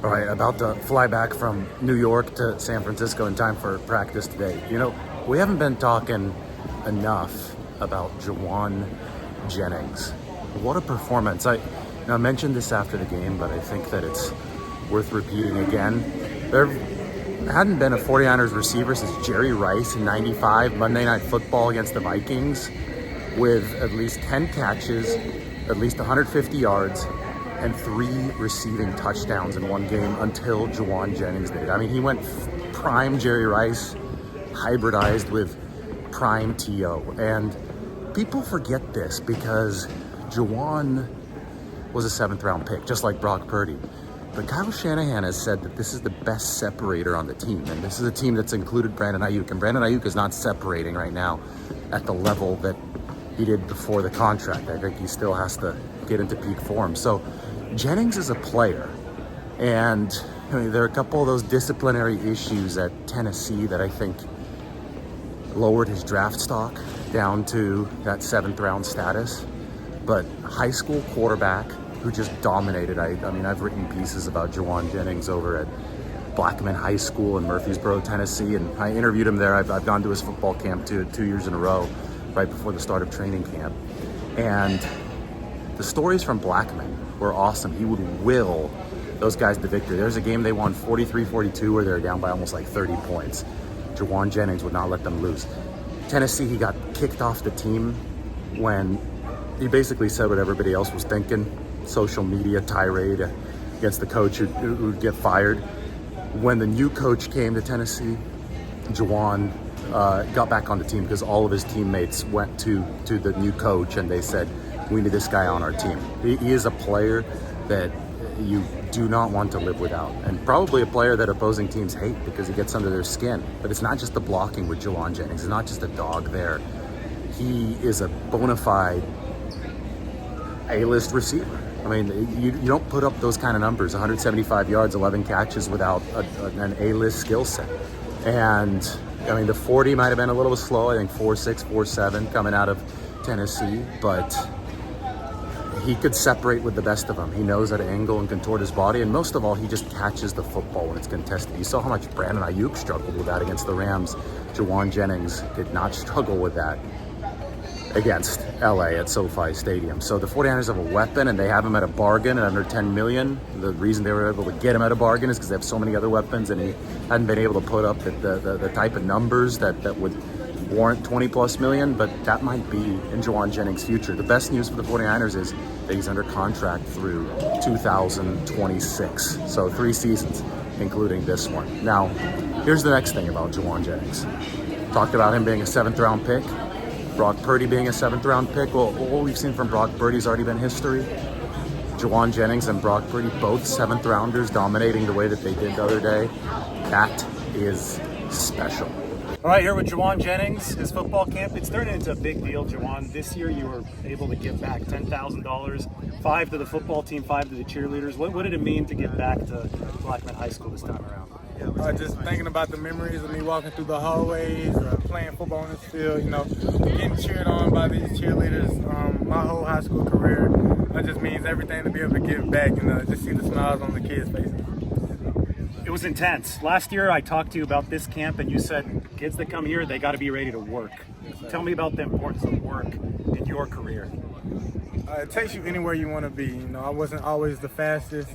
All right, about to fly back from New York to San Francisco in time for practice today. You know, we haven't been talking enough about Jauan Jennings. What a performance. I mentioned this after the game, but I think that it's worth repeating again. There hadn't been a 49ers receiver since Jerry Rice in '95, Monday Night Football against the Vikings, with at least 10 catches, at least 150 yards, and 3 receiving touchdowns in one game until Jauan Jennings did. I mean, he went prime Jerry Rice, hybridized with prime T.O. And people forget this because Jauan was a 7th round pick, just like Brock Purdy. But Kyle Shanahan has said that this is the best separator on the team. And this is a team that's included Brandon Ayuk. And Brandon Ayuk is not separating right now at the level that he did before the contract. I think he still has to get into peak form. So Jennings is a player, and there are a couple of those disciplinary issues at Tennessee that I think lowered his draft stock down to that 7th round status. But high school quarterback who just dominated. I mean, I've written pieces about Jauan Jennings over at Blackman High School in Murfreesboro, Tennessee, and I interviewed him there. I've gone to his football camp 2 years in a row, right before the start of training camp. And the stories from Blackman were awesome. He would will those guys to victory. There's a game they won 43-42 where they were down by almost like 30 points. Jauan Jennings would not let them lose. Tennessee, he got kicked off the team when he basically said what everybody else was thinking. Social media tirade against the coach who'd get fired. When the new coach came to Tennessee, Jauan got back on the team because all of his teammates went to the new coach and they said, we need this guy on our team. He is a player that you do not want to live without, and probably a player that opposing teams hate because he gets under their skin. But it's not just the blocking with Jauan Jennings. It's not just a dog there. He is a bona fide A-list receiver. I mean, you don't put up those kind of numbers, 175 yards, 11 catches without an A-list skill set. And I mean, the 40 might have been a little slow. I think 4.6, 4.7 coming out of Tennessee, but he could separate with the best of them. He knows how to angle and contort his body, and most of all, he just catches the football when it's contested. You saw how much Brandon Ayuk struggled with that against the Rams. Jauan Jennings did not struggle with that against LA at SoFi Stadium. So the 49ers have a weapon, and they have him at a bargain at under $10 million. The reason they were able to get him at a bargain is because they have so many other weapons, and he hadn't been able to put up the type of numbers that would warrant 20 plus million, but that might be in Jauan Jennings' future. The best news for the 49ers is that he's under contract through 2026. So 3 seasons, including this one. Now, here's the next thing about Jauan Jennings. Talked about him being a 7th round pick. Brock Purdy being a 7th round pick. Well, what we've seen from Brock Purdy's already been history. Jauan Jennings and Brock Purdy, both 7th rounders, dominating the way that they did the other day. That is special. All right, here with Jauan Jennings, his football camp. It's turned into a big deal, Jauan. This year you were able to give back $10,000, 5 to the football team, 5 to the cheerleaders. What did it mean to give back to Blackman High School this time around? Just thinking about the memories of me walking through the hallways, playing football on this field, getting cheered on by these cheerleaders. My whole high school career, that just means everything to be able to give back and just see the smiles on the kids' faces. It was intense. Last year I talked to you about this camp and you said kids that come here, they got to be ready to work. Tell me about the importance of work in your career. It takes you anywhere you want to be. I wasn't always the fastest.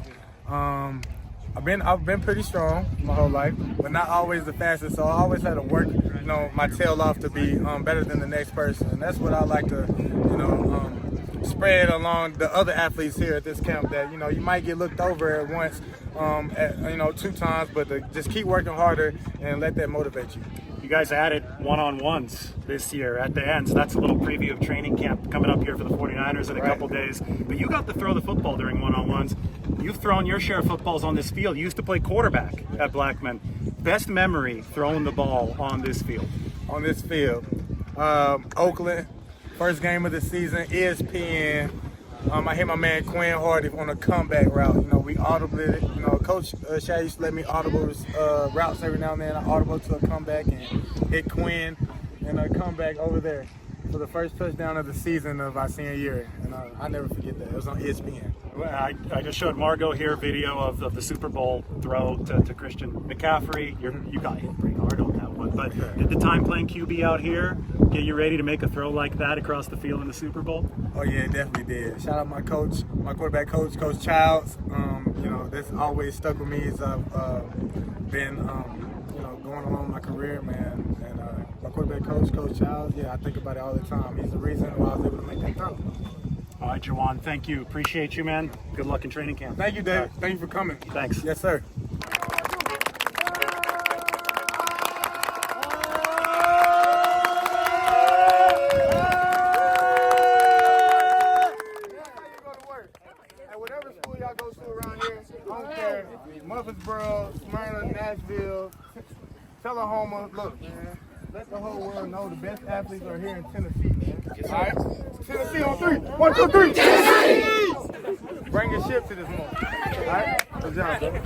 I've been pretty strong my whole life, but not always the fastest. So I always had to work, my tail off to be better than the next person. And that's what I like to, spread along the other athletes here at this camp. That you might get looked over at once, 2 times, but to just keep working harder and let that motivate you. You guys added one-on-ones this year at the end, so that's a little preview of training camp coming up here for the 49ers in a couple days. But you got to throw the football during one-on-ones. You've thrown your share of footballs on this field. You used to play quarterback at Blackman. Best memory throwing the ball on this field? On this field, Oakland, first game of the season, ESPN. I hit my man Quinn Hardy on a comeback route. We audibled it. Coach Shad used to let me audible routes every now and then. I audible to a comeback and hit Quinn and a comeback over there. for the first touchdown of the season of our senior year, and I'll never forget that. It was on ESPN. Well, I just showed Margot here video of the Super Bowl throw to Christian McCaffrey. You got hit pretty hard on that one, but did the time playing QB out here get you ready to make a throw like that across the field in the Super Bowl? Oh yeah, it definitely did. Shout out my coach, my quarterback coach, Coach Childs. You know, that's always stuck with me as I've been, you know, going along my career, man. And my quarterback coach, Coach Childs, yeah, I think about it all the time. He's the reason why I was able to make that throw. All right, Jauan, thank you. Appreciate you, man. Good luck in training camp. Thank you, David. Thank you for coming. Thanks. Yes, sir. Whatever school y'all go to around here, I don't care. Murfreesboro, Smyrna, Nashville, Tullahoma. Look, man, let the whole world know the best athletes are here in Tennessee, man. All right? Tennessee on 3. 1, 2, 3. Tennessee! Bring your ship to this moment. All right? Good job, brother.